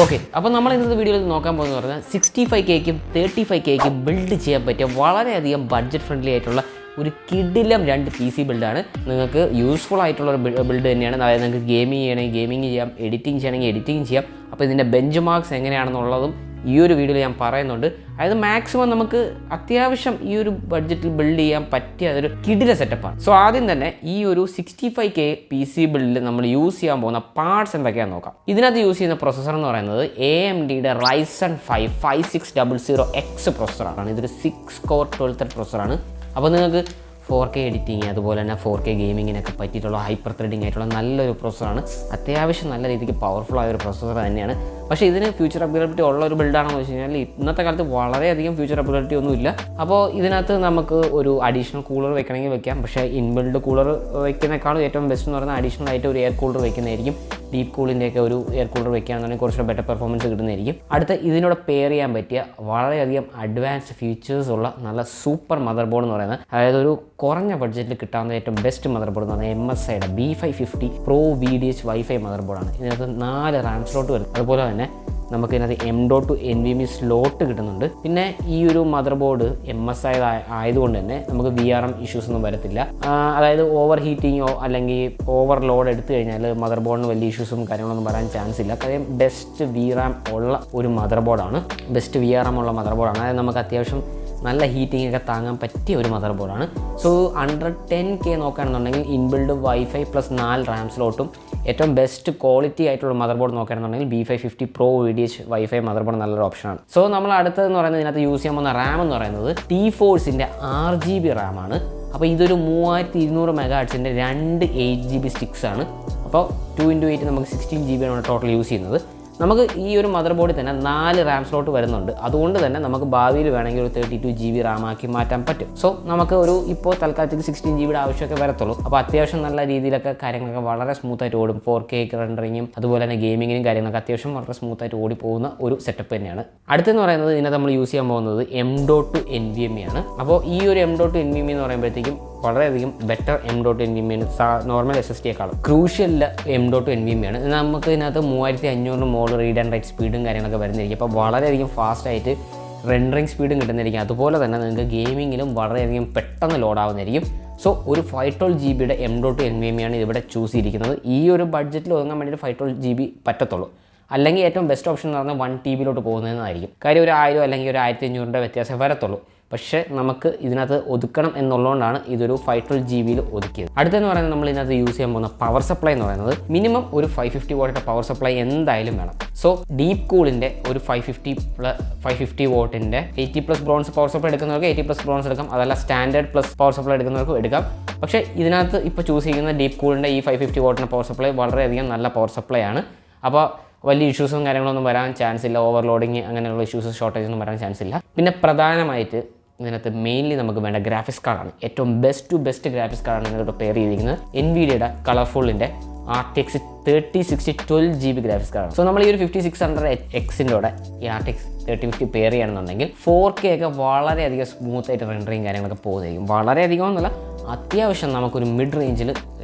Okay, അപ്പോൾ നമ്മൾ ഇന്നത്തെ വീഡിയോയിൽ നോക്കാൻ പോകുന്നത് പറഞ്ഞാൽ 65Kക്കും 35Kക്കും ബിൽഡ് ചെയ്യാൻ പറ്റിയ വളരെയധികം ബഡ്ജറ്റ് ഫ്രണ്ട്ലി ആയിട്ടുള്ള ഒരു കിടിലം രണ്ട് PC ബിൽഡാണ്. നിങ്ങൾക്ക് യൂസ്ഫുൾ ആയിട്ടുള്ള ഒരു ബിൽഡ് തന്നെയാണ്. അതായത് നിങ്ങൾക്ക് ഗെയിമിങ് ചെയ്യണമെങ്കിൽ ഗെയിമിങ് ചെയ്യാം, എഡിറ്റിംഗ് ചെയ്യണമെങ്കിൽ എഡിറ്റിംഗ് ചെയ്യാം. അപ്പോൾ ഇതിൻ്റെ ബെഞ്ച് മാർക്സ് എങ്ങനെയാണെന്നുള്ളതും ഈ ഒരു വീഡിയോയിൽ ഞാൻ പറയുന്നുണ്ട്. അതായത് മാക്സിമം നമുക്ക് അത്യാവശ്യം ഈ ഒരു ബഡ്ജറ്റിൽ ബിൽഡ് ചെയ്യാൻ പറ്റിയ അതൊരു കിടില സെറ്റപ്പാണ്. സോ ആദ്യം തന്നെ ഈ ഒരു 65K PC ബിൽഡിൽ നമ്മൾ യൂസ് ചെയ്യാൻ പോകുന്ന പാർട്സ് എന്തൊക്കെയാണെന്ന് നോക്കാം. ഇതിനകത്ത് യൂസ് ചെയ്യുന്ന പ്രൊസസ്സർ എന്ന് പറയുന്നത് AMDയുടെ Ryzen 5 5600X പ്രൊസസ്സറാണ്. ഇതൊരു 6 കോർ 12 ത്രെഡ് പ്രൊസസ്സറാണ്. അപ്പോൾ നിങ്ങൾക്ക് 4K എഡിറ്റിങ് അതുപോലെ തന്നെ 4K ഗെയിമിങ്ങിനൊക്കെ പറ്റിയിട്ടുള്ള ഹൈപ്പർ ത്രെഡിങ് ആയിട്ടുള്ള നല്ലൊരു പ്രൊസസ്സറാണ്. അത്യാവശ്യം നല്ല രീതിക്ക് പവർഫുൾ ആയ ഒരു പ്രൊസസ്സർ തന്നെയാണ്. പക്ഷേ ഇതിന് ഫ്യൂച്ചർ അപ്ഗ്രേഡബിലിറ്റി ഉള്ള ഒരു ബിൽഡാണെന്ന് വെച്ച് കഴിഞ്ഞാൽ ഇന്നത്തെ കാലത്ത് വളരെയധികം ഫ്യൂച്ചർ അപ്ഗ്രേഡബിലിറ്റി ഒന്നുമില്ല. അപ്പോൾ ഇതിനകത്ത് നമുക്ക് ഒരു അഡീഷണൽ കൂളർ വെക്കണമെങ്കിൽ വെക്കാം. പക്ഷേ ഇൻബിൽഡ് കൂളർ വെക്കുന്നേക്കാളും ഏറ്റവും ബെസ്റ്റ് എന്ന് പറയുന്നത് അഡീഷണൽ ആയിട്ട് ഒരു എയർ കൂളർ വെക്കുന്നതായിരിക്കും. ഡീപ്പ് കൂളിൻ്റെയൊക്കെ ഒരു എയർ കൂളർ വെക്കുകയാണെന്നുണ്ടെങ്കിൽ കുറച്ചുകൂടെ ബെറ്റർ പെർഫോമൻസ് കിട്ടുന്നതായിരിക്കും. അടുത്ത ഇതിനോട് പെയർ ചെയ്യാൻ പറ്റിയ വളരെയധികം അഡ്വാൻസ്ഡ് ഫീച്ചേഴ്സ് ഉള്ള നല്ല സൂപ്പർ മദർ ബോർഡ് എന്ന് പറയുന്നത്, അതായത് ഒരു കുറഞ്ഞ ബഡ്ജറ്റിൽ കിട്ടാവുന്ന ഏറ്റവും ബെസ്റ്റ് മദർ ബോർഡ് എന്ന് പറയുന്നത് MSIയുടെ B550 Pro VDH wifi mother ബോർഡാണ്. ഇതിനകത്ത് 4 RAM സ്ലോട്ട് വരും. അതുപോലെ തന്നെ നമുക്കിതിനകത്ത് M.2 NVMe സ്ലോട്ട് കിട്ടുന്നുണ്ട്. പിന്നെ ഈ ഒരു മദർ ബോർഡ് MSI ആയതുകൊണ്ട് തന്നെ നമുക്ക് VRM ഇഷ്യൂസ് ഒന്നും വരത്തില്ല. അതായത് ഓവർ ഹീറ്റിങ്ങോ അല്ലെങ്കിൽ ഓവർ ലോഡ് എടുത്തു കഴിഞ്ഞാൽ മദർ ബോർഡിന് വലിയ ഇഷ്യൂസും കാര്യങ്ങളൊന്നും വരാൻ ചാൻസ് ഇല്ല. കാര്യം ബെസ്റ്റ് VRAM ഉള്ള ഒരു മദർ ബോർഡാണ്. ബെസ്റ്റ് VRM ഉള്ള മദർ ബോർഡാണ്. അതായത് നമുക്ക് അത്യാവശ്യം നല്ല ഹീറ്റിംഗ് ഒക്കെ താങ്ങാൻ പറ്റിയ ഒരു മദർ ബോർഡാണ്. സോ 110K നോക്കുകയാണെന്നുണ്ടെങ്കിൽ ഇൻബിൽഡ് വൈഫൈ പ്ലസ് 4 RAM സ്ലോട്ടും ഏറ്റവും ബെസ്റ്റ് ക്വാളിറ്റി ആയിട്ടുള്ള മദർ ബോർഡ് നോക്കുകയാണെന്നുണ്ടെങ്കിൽ B550 Pro VDH wifi mother board നല്ലൊരു ഓപ്ഷനാണ്. സോ നമ്മൾ അടുത്തതെന്ന് പറയുന്നത് ഇതിനകത്ത് യൂസ് ചെയ്യാൻ പോകുന്ന RAM എന്ന് പറയുന്നത് T-Forceൻ്റെ 6GB RAM ആണ്. അപ്പോൾ ഇതൊരു 3200 MHz 2 8GB സ്റ്റിക്സ് ആണ്. അപ്പോൾ 2x8 നമുക്ക് 16GB ആണ് ടോട്ടൽ യൂസ് ചെയ്യുന്നത്. നമുക്ക് ഈ ഒരു മദർ ബോർഡിൽ തന്നെ 4 RAM സ്ലോട്ട് വരുന്നുണ്ട്. അതുകൊണ്ട് തന്നെ നമുക്ക് ഭാവിയിൽ വേണമെങ്കിൽ ഒരു 32GB RAM ആക്കി മാറ്റാൻ പറ്റും. സോ നമുക്ക് ഒരു ഇപ്പോൾ തൽക്കാലത്തേക്ക് 16GB ആവശ്യമൊക്കെ വരത്തുള്ളൂ. അപ്പോൾ അത്യാവശ്യം നല്ല രീതിയിലൊക്കെ കാര്യങ്ങളൊക്കെ വളരെ സ്മൂത്തായിട്ട് ഓടും. 4K റെൻഡറിങ്ങും അതുപോലെ തന്നെ ഗെയിമിങ്ങിനും കാര്യങ്ങളൊക്കെ അത്യാവശ്യം വളരെ സ്മൂത്തായിട്ട് ഓടി പോകുന്ന ഒരു സെറ്റപ്പ് തന്നെയാണ്. അടുത്തെന്ന് പറയുന്നത് ഇതിനകത്ത് നമ്മൾ യൂസ് ചെയ്യാൻ പോകുന്നത് M.2 NVMe ആണ്. അപ്പോൾ ഈ ഒരു M.2 NVMe എന്ന് പറയുമ്പോഴത്തേക്കും വളരെയധികം ബെറ്റർ M.2 NVMe ആണ്. നോർമൽ SSD-യേക്കാളും ക്രൂഷ്യൽ M.2 NVMe ആണ്. നമുക്ക് ഇതിനകത്ത് 3500 മോഡ് റീഡ് ആൻഡ് റൈറ്റ് സ്പീഡും കാര്യങ്ങളൊക്കെ വരുന്നതായിരിക്കും. അപ്പോൾ വളരെയധികം ഫാസ്റ്റായിട്ട് റെൻഡറിങ് സ്പീഡും കിട്ടുന്നതായിരിക്കും. അതുപോലെ തന്നെ നിങ്ങൾക്ക് ഗെയിമിങ്ങിലും വളരെയധികം പെട്ടെന്ന് ലോഡാവുന്നതായിരിക്കും. സോ ഒരു 512GB M.2 NVMe ആണ് ഇവിടെ ചൂസ് ചെയ്തിരിക്കുന്നത്. ഈ ഒരു ബഡ്ജറ്റിൽ ഒതുങ്ങാൻ വേണ്ടിയിട്ട് 512GB പറ്റത്തുള്ളൂ. അല്ലെങ്കിൽ ഏറ്റവും ബെസ്റ്റ് ഓപ്ഷൻ എന്ന് പറഞ്ഞാൽ 1TB പോകുന്നതെന്നായിരിക്കും. കാര്യം ഒരു 1000 അല്ലെങ്കിൽ ഒരു 1500 വ്യത്യാസം വരത്തുള്ളൂ. പക്ഷേ നമുക്ക് ഇതിനകത്ത് ഒതുക്കണം എന്നുള്ളതുകൊണ്ടാണ് ഇതൊരു 512GB ഒതുക്കിയത്. അടുത്തെന്ന് പറയുന്നത് നമ്മൾ ഇതിനകത്ത് യൂസ് ചെയ്യാൻ പോകുന്ന പവർ സപ്ലൈ എന്ന് പറയുന്നത് മിനിമം ഒരു 550 വാട്ടിൻ്റെ പവർ സപ്ലൈ എന്തായാലും വേണം. സോ ഡീപ്പ് കൂളിൻ്റെ ഒരു 550 വാട്ടിൻ്റെ 80+ ബ്രോൺസ് പവർ സപ്ലൈ എടുക്കുന്നവർക്ക് 80+ ബ്രോൺസ് എടുക്കാം. അതല്ല സ്റ്റാൻഡേർഡ് പ്ലസ് പവർ സപ്ലൈ എടുക്കുന്നവർക്ക് എടുക്കാം. പക്ഷേ ഇതിനകത്ത് ഇപ്പോൾ ചൂസ് ചെയ്യുന്ന ഡീപ്പ് കൂളിൻ്റെ ഈ 550 വാട്ടിൻ്റെ പവർ സപ്ലൈ വളരെയധികം നല്ല പവർ സപ്ലൈ ആണ്. അപ്പോൾ വലിയ ഇഷ്യൂസും കാര്യങ്ങളൊന്നും വരാൻ ചാൻസ് ഇല്ല. ഓവർലോഡിങ് അങ്ങനെയുള്ള ഇഷ്യൂസ് ഷോർട്ടേജ് ഒന്നും വരാൻ ചാൻസ് ഇല്ല. പിന്നെ പ്രധാനമായിട്ട് ഇതിനകത്ത് മെയിൻലി നമുക്ക് വേണ്ട ഗ്രാഫിക്സ് കാർഡാണ്. ഏറ്റവും ബെസ്റ്റ് ഗ്രാഫിക്സ് കാർഡാണ് ഇതിനകത്ത് പെയർ ചെയ്തിരിക്കുന്നത്. NVIDIAയുടെ കളർഫുള്ളിൻ്റെ RTX 3060 12GB ഗ്രാഫിക്സ് കാർഡാണ്. സോ നമ്മൾ ഈ ഒരു 5600Xൻ്റെ കൂടെ ഈ RTX 3050 പെയർ ചെയ്യണമെന്നുണ്ടെങ്കിൽ 4K ഒക്കെ വളരെയധികം സ്മൂത്തായിട്ട് റെൻഡറിങ് കാര്യങ്ങളൊക്കെ പോകുന്നതായിരിക്കും. വളരെയധികം എന്നല്ല, അത്യാവശ്യം നമുക്കൊരു മിഡ് റേഞ്ചിൽ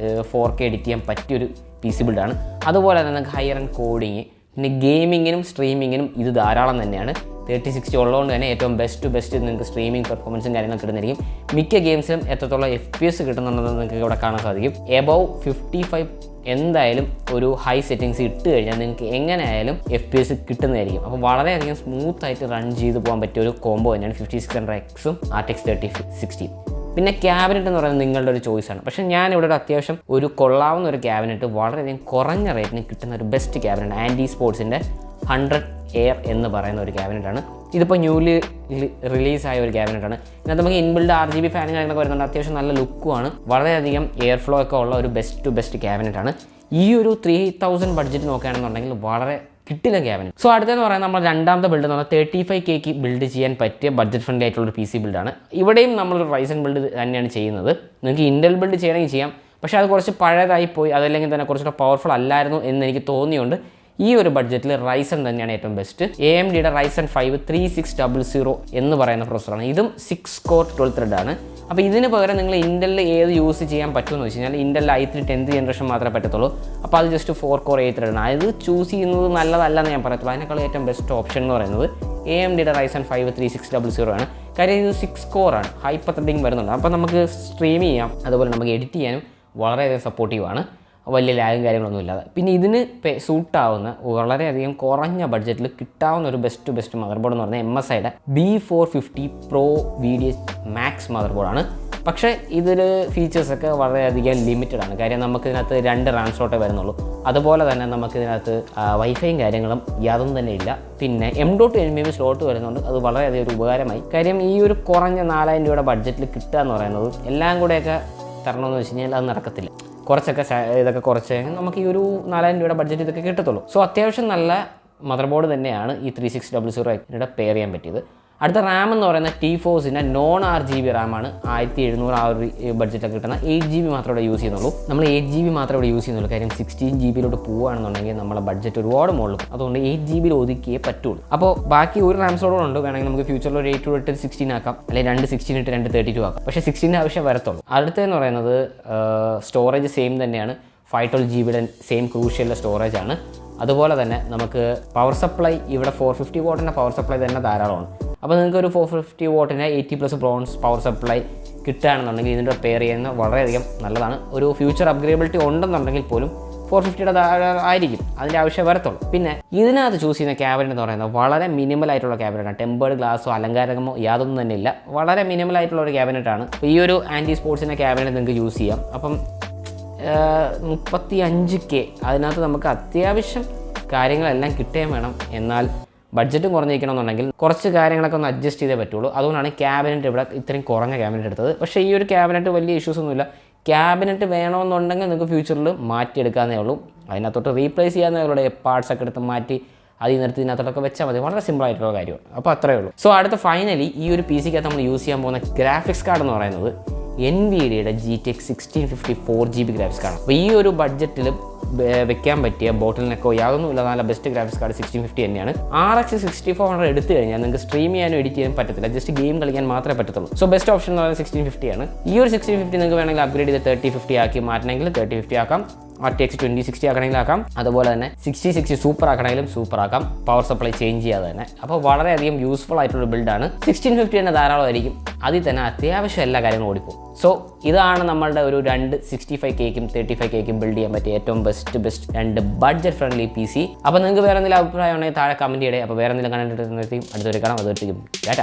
4K എഡിറ്റ് ചെയ്യാൻ പറ്റിയൊരു PC ബിൽഡാണ്. അതുപോലെ തന്നെ നമുക്ക് ഹയർ ആൻഡ് കോഡിങ് പിന്നെ ഗെയിമിങ്ങിനും സ്ട്രീമിങ്ങിനും ഇത് ധാരാളം തന്നെയാണ്. 3060 ഉള്ളതുകൊണ്ട് തന്നെ ഏറ്റവും ബെസ്റ്റ് നിങ്ങൾക്ക് സ്ട്രീമിംഗ് പെർഫോമൻസും കാര്യങ്ങളൊക്കെ കിട്ടുന്നതായിരിക്കും. മിക്ക ഗെയിംസിലും എത്രത്തോളം FPS കിട്ടുന്നുണ്ടെന്ന് നിങ്ങൾക്ക് ഇവിടെ കാണാൻ സാധിക്കും. എബവ് 55 എന്തായാലും ഒരു ഹൈ സെറ്റിങ്സ് ഇട്ട് കഴിഞ്ഞാൽ നിങ്ങൾക്ക് എങ്ങനെയായാലും FPS കിട്ടുന്നതായിരിക്കും. അപ്പോൾ വളരെയധികം സ്മൂത്തായിട്ട് റൺ ചെയ്ത് പോകാൻ പറ്റിയ ഒരു കോംബോ തന്നെയാണ് 5600Xും RTX 3060. പിന്നെ ക്യാബിനറ്റ് എന്ന് പറയുന്നത് നിങ്ങളുടെ ഒരു ചോയ്സാണ്. പക്ഷേ ഞാനിവിടെ ഒരു അത്യാവശ്യം ഒരു കൊള്ളാവുന്ന ഒരു ക്യാബിനറ്റ് വളരെയധികം കുറഞ്ഞ റേറ്റിന് കിട്ടുന്ന ഒരു ബെസ്റ്റ് ക്യാബിനറ്റ് ആൻറ്റി സ്പോർട്സിൻ്റെ 100 Air എന്ന് പറയുന്ന ഒരു ക്യാബിനറ്റാണ്. ഇതിപ്പോൾ ന്യൂലി റിലീസായ ഒരു ക്യാബിനറ്റാണ്. ഇതിനകത്ത് നമുക്ക് ഇൻബിൽഡ് RGB ഫാനും കാര്യങ്ങളൊക്കെ വരുന്നുണ്ട്. അത്യാവശ്യം നല്ല ലുക്കുമാണ്. വളരെയധികം എയർ ഫ്ലോ ഒക്കെ ഉള്ള ഒരു ബെസ്റ്റ് ക്യാബിനറ്റാണ്. ഈ ഒരു 3000 ബഡ്ജറ്റ് നോക്കുകയാണെന്നുണ്ടെങ്കിൽ വളരെ കിട്ടില്ല ക്യാബിനറ്റ്. സോ അടുത്തെന്ന് പറയുന്നത് നമ്മൾ രണ്ടാമത്തെ ബിൽഡ് എന്ന് പറഞ്ഞാൽ 35Kക്ക് ബിൽഡ് ചെയ്യാൻ പറ്റിയ ബഡ്ജറ്റ് ഫ്രണ്ട്ലി ആയിട്ടുള്ളൊരു PC ബിൽഡാണ്. ഇവിടെയും നമ്മളൊരു റൈസൻ ബിൽഡ് തന്നെയാണ് ചെയ്യുന്നത്. നിങ്ങൾക്ക് ഇൻറ്റൽ ബിൽഡ് ചെയ്യണമെങ്കിൽ ചെയ്യാം. പക്ഷേ അത് കുറച്ച് പഴയതായി പോയി, അതല്ലെങ്കിൽ തന്നെ കുറച്ചുകൂടെ പവർഫുൾ അല്ലായിരുന്നു എന്ന് എനിക്ക് തോന്നിയുകൊണ്ട് ഈ ഒരു ബഡ്ജറ്റിൽ റൈസൻ തന്നെയാണ് ഏറ്റവും ബെസ്റ്റ്. AMDയുടെ Ryzen 5 3600 എന്ന് പറയുന്ന പ്രൊസസ്സറാണ്. ഇതും 6 കോർ 12 ത്രെഡ് ആണ്. അപ്പോൾ ഇതിന് പകരം നിങ്ങൾ ഇൻ്റലിൽ ഏത് യൂസ് ചെയ്യാൻ പറ്റുമെന്ന് വെച്ച് കഴിഞ്ഞാൽ ഇൻ്റലിൽ i3 10th ജനറേഷൻ മാത്രമേ പറ്റത്തുള്ളൂ. അപ്പോൾ അത് ജസ്റ്റ് 4 കോർ A3 ആണ്. അത് ചൂസ് ചെയ്യുന്നത് നല്ലതല്ലെന്ന് ഞാൻ പറയത്തുള്ളൂ. അതിനേക്കാൾ ഏറ്റവും ബെസ്റ്റ് ഓപ്ഷൻ എന്ന് പറയുന്നത് AMDയുടെ Ryzen 5 3600 ആണ്. കാര്യം ഇത് 6 കോറാണ്, ഹൈപ്പർ ത്രെഡിങ് വരുന്നുണ്ട്. അപ്പോൾ നമുക്ക് സ്ട്രീം ചെയ്യാം, അതുപോലെ നമുക്ക് എഡിറ്റ് ചെയ്യാനും വളരെയധികം സപ്പോർട്ടീവാണ്, വലിയ ലാഗും കാര്യങ്ങളൊന്നും ഇല്ലാതെ. പിന്നെ ഇതിന് സൂട്ടാവുന്ന വളരെയധികം കുറഞ്ഞ ബഡ്ജറ്റിൽ കിട്ടാവുന്ന ഒരു ബെസ്റ്റ് മദർ ബോർഡ് എന്ന് പറഞ്ഞാൽ MSIയുടെ B450 Pro VDH Max mother ബോർഡാണ്. പക്ഷേ ഇതിൽ ഫീച്ചേഴ്സൊക്കെ വളരെയധികം ലിമിറ്റഡ് ആണ്. കാര്യം നമുക്കിതിനകത്ത് 2 RAM സ്ലോട്ടേ വരുന്നുള്ളൂ. അതുപോലെ തന്നെ നമുക്കിതിനകത്ത് വൈഫൈയും കാര്യങ്ങളും യാതൊന്നും തന്നെ ഇല്ല. പിന്നെ M.2 സ്ലോട്ട് വരുന്നുണ്ട്. അത് വളരെയധികം ഒരു ഉപകാരമായി. കാര്യം ഈ ഒരു കുറഞ്ഞ 4000 രൂപയുടെ ബഡ്ജറ്റിൽ കിട്ടുക എന്ന് പറയുന്നത് എല്ലാം കൂടെയൊക്കെ തരണമെന്ന് വെച്ച് കഴിഞ്ഞാൽ അത് നടക്കത്തില്ല. കുറച്ചൊക്കെ ഇതൊക്കെ കുറച്ച് നമുക്ക് ഈ ഒരു 4000 രൂപയുടെ ബഡ്ജറ്റ് ഇതൊക്കെ കിട്ടത്തുള്ളൂ. സോ അത്യാവശ്യം നല്ല മദർ ബോർഡ് തന്നെയാണ് ഈ 3600 പേർ ചെയ്യാൻ പറ്റിയത്. അടുത്ത റാം എന്ന് പറയുന്നത് T4സിൻ്റെ നോൺ RGB റാമാണ്. 1700 ആ ഒരു ബഡ്ജറ്റൊക്കെ കിട്ടുന്ന 8GB മാത്രമേ ഇവിടെ യൂസ് ചെയ്യുന്നുള്ളൂ. നമ്മൾ 8GB മാത്രമേ ഇവിടെ യൂസ് ചെയ്യുന്നുള്ളൂ. കാര്യം 16GB പോവുകയാണെന്നുണ്ടെങ്കിൽ നമ്മളെ ബഡ്ജറ്റ് ഒരുപാട് മുകളിൽ. അതുകൊണ്ട് 8GB ഒതുക്കിയേ പറ്റുള്ളൂ. അപ്പോൾ ബാക്കി ഒരു റാം സ്ലോട്ടും ഉണ്ട്. വേണമെങ്കിൽ നമുക്ക് ഫ്യൂച്ചറിൽ ഒരു 8 ഇട്ട് 16 ആക്കാം, അല്ലെങ്കിൽ 2 16 ഇട്ട് 2 32 ആക്കാം. പക്ഷേ 16 ആവശ്യം വരത്തുള്ളൂ. അടുത്തതെന്ന് പറയുന്നത് സ്റ്റോറേജ് സെയിം തന്നെയാണ്. 512GB സെയിം ക്രൂഷ്യലുള്ള സ്റ്റോറേജ് ആണ്. അതുപോലെ തന്നെ നമുക്ക് പവർ സപ്ലൈ ഇവിടെ 450 വാട്ടിൻ്റെ പവർ സപ്ലൈ തന്നെ ധാരാളമാണ്. അപ്പോൾ നിങ്ങൾക്ക് ഒരു 450 വാട്ടിൻ്റെ 80+ ബ്രോൺസ് പവർ സപ്ലൈ കിട്ടുകയാണെന്നുണ്ടെങ്കിൽ ഇതിൻ്റെ പെയർ ചെയ്യുന്നത് വളരെയധികം നല്ലതാണ്. ഒരു ഫ്യൂച്ചർ അപ്ഗ്രേഡബിലിറ്റി ഉണ്ടെന്നുണ്ടെങ്കിൽ പോലും 450യുടെ ആയിരിക്കും, അതിൻ്റെ ആവശ്യം വരത്തുള്ളൂ. പിന്നെ ഇതിനകത്ത് ചൂസ് ചെയ്യുന്ന ക്യാബിനറ്റ് എന്ന് പറയുന്നത് വളരെ മിനിമൽ ആയിട്ടുള്ള ക്യാബിനറ്റാണ്. ടെമ്പേർഡ് ഗ്ലാസോ അലങ്കാരമോ യാതൊന്നും തന്നെ ഇല്ല. വളരെ മിനിമൽ ആയിട്ടുള്ള ഒരു ക്യാബിനറ്റാണ്. ഈ ഒരു ആൻറ്റി സ്പോർട്സിൻ്റെ ക്യാബിനറ്റ് നിങ്ങൾക്ക് യൂസ് ചെയ്യാം. അപ്പം 35K അതിനകത്ത് നമുക്ക് അത്യാവശ്യം കാര്യങ്ങളെല്ലാം കിട്ടുകയും വേണം. എന്നാൽ ബഡ്ജറ്റും കുറഞ്ഞിരിക്കണമെന്നുണ്ടെങ്കിൽ കുറച്ച് കാര്യങ്ങളൊക്കെ ഒന്ന് അഡ്ജസ്റ്റ് ചെയ്തേ പറ്റുള്ളൂ. അതുകൊണ്ടാണ് ക്യാബിനറ്റ് ഇവിടെ ഇത്രയും കുറഞ്ഞ ക്യാബിനറ്റ് എടുത്തത്. പക്ഷേ ഈ ഒരു ക്യാബിനറ്റ് വലിയ ഇഷ്യൂസ് ഒന്നുമില്ല. ക്യാബിനറ്റ് വേണമെന്നുണ്ടെങ്കിൽ നിങ്ങൾക്ക് ഫ്യൂച്ചറിൽ മാറ്റിയെടുക്കാവുന്നേ ഉള്ളൂ. അതിനകത്തോട്ട് റീപ്ലേസ് ചെയ്യാവുന്നവരുടെ പാർട്സൊക്കെ എടുത്ത് മാറ്റി അതിൽ നിർത്തി ഇതിനകത്തോട്ടൊക്കെ വെച്ചാൽ മതി. വളരെ സിമ്പിൾ ആയിട്ടുള്ള കാര്യമാണ്. അപ്പോൾ അത്രയേ ഉള്ളൂ. സോ അടുത്ത ഫൈനലി ഈ ഒരു PCക്കകത്ത് നമ്മൾ യൂസ് ചെയ്യാൻ പോകുന്ന ഗ്രാഫിക്സ് കാർഡ് എന്ന് പറയുന്നത് NVIDIയുടെ GTX 1650 4GB ഗ്രാഫിക്സ് കാർഡ്. അപ്പോൾ ഈ ഒരു ബഡ്ജറ്റിൽ വെക്കാൻ പറ്റിയ ബോട്ടിലിനൊക്കെ യാതൊന്നുമില്ല നല്ല ബെസ്റ്റ് ഗ്രാഫിക്സ് കാർഡ് 1650 തന്നെയാണ്. RX 6400 എടുത്തു കഴിഞ്ഞാൽ നിങ്ങൾക്ക് സ്ട്രീം ചെയ്യാനും എഡിറ്റ് ചെയ്യാനും പറ്റത്തില്ല, ജസ്റ്റ് ഗെയിം കളിക്കാൻ മാത്രമേ പറ്റത്തുള്ളൂ. സോ ബെസ്റ്റ് ഓപ്ഷൻ എന്ന് പറയുന്നത് 1650 ആണ്. ഈ ഒരു 1650 നിങ്ങൾക്ക് വേണമെങ്കിൽ അപ്ഗ്രേഡ് ചെയ്ത് 3050 ആക്കി മാറ്റണമെങ്കിൽ 3050 ആക്കാം. RTX 2060 ആക്കണമെങ്കിൽ ആക്കാം. അതുപോലെ തന്നെ 6060 സൂപ്പർ ആക്കണമെങ്കിലും സൂപ്പർ ആക്കാം, പവർ സപ്ലൈ ചേഞ്ച് ചെയ്യാതെ തന്നെ. അപ്പോൾ വളരെയധികം യൂസ്ഫുൾ ആയിട്ടുള്ള ബിൽഡാണ്. 1650 തന്നെ ധാരാളമായിരിക്കും. അതിൽ തന്നെ അത്യാവശ്യം എല്ലാ കാര്യങ്ങളും ഓടിപ്പോകും. സോ ഇതാണ് നമ്മളുടെ ഒരു 2 65Kക്കും 35Kക്കും ബിൽഡ് ചെയ്യാൻ പറ്റിയ ഏറ്റവും ബെസ്റ്റ് 2 ബഡ്ജറ്റ് ഫ്രണ്ട്ലി PC. അപ്പോൾ നിങ്ങൾക്ക് വേറെ എന്തെങ്കിലും അഭിപ്രായം ഉണ്ടെങ്കിൽ താഴെ കമൻറ്റ് ചെയ്യണേ. അപ്പോൾ വേറെ എന്തെങ്കിലും കണ്ടിട്ട് അടുത്തൊരു കാണാം. അതൊരു ടാറ്റ.